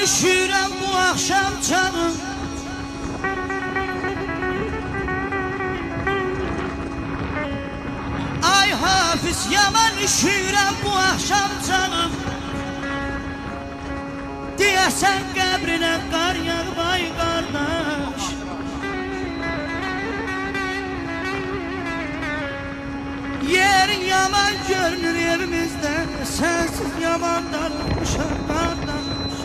üşüyürəm bu axşam canım. Ay Hafiz, yaman üşüyürəm bu axşam canım. Deyəsən qəbrinə qar yağıb ay qardaş. Yerin yaman görünür evimizdə, sensiz yaman darılmışam qardaş.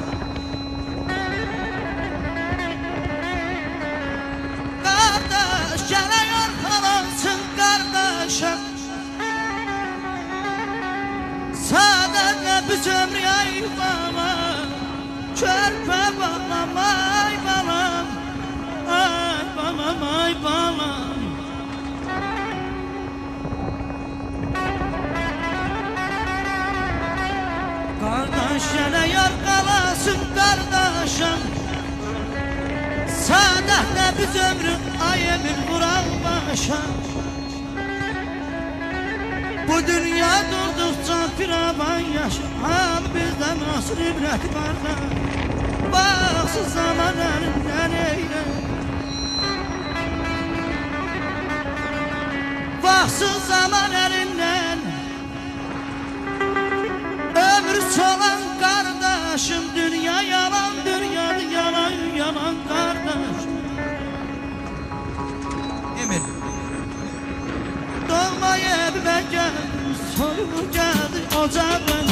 Qardaş, gələk arxalansın qardaşım. Sadat nə biz ömrü ay balam, körpə balam ay balam, ay balam ay balam. Qardaş, yenə yar qalasın qardaşım. Sadat nə biz ömrü ay emin vural başa. Bu dünya durduqca firavan yaşa. Hal bizdə nasıl ibrət qardaş. Baxsız zaman əlindən eylə. Baxsız zaman əlindən. Ömrü çolan kardeşim, dünya yalan, dünyada yalan, yalan kardeş. Emir. Doğma evime gel, soyumu geldi ocağın.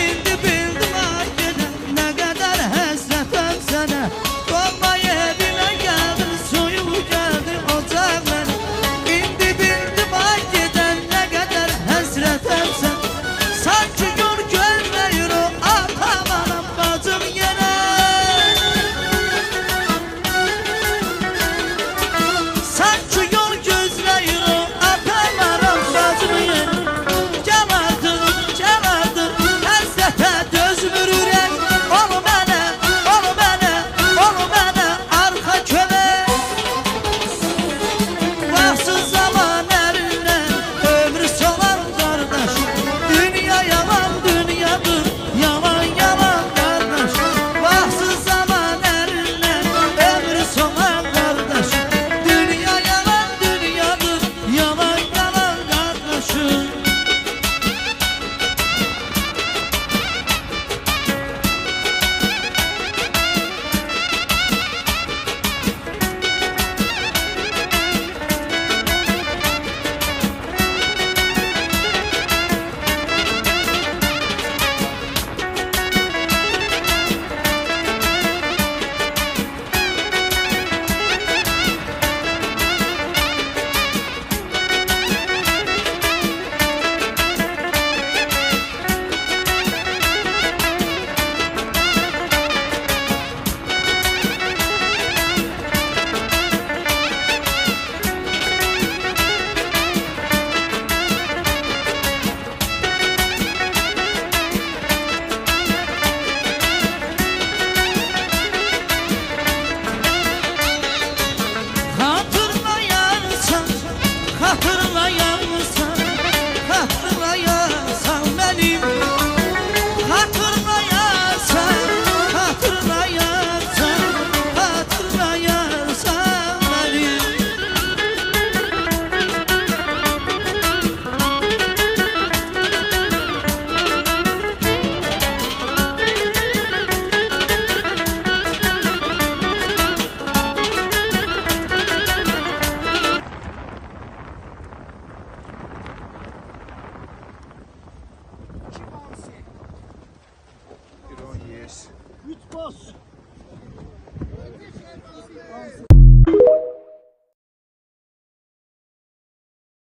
İndi bildim ay gene, ne kadar həsrətəm sənə. Doğma evime geldin, soyumu geldi ocağın. İndi bildim ay gene, ne kadar həsrətəm sənə. Sanki Üç bas.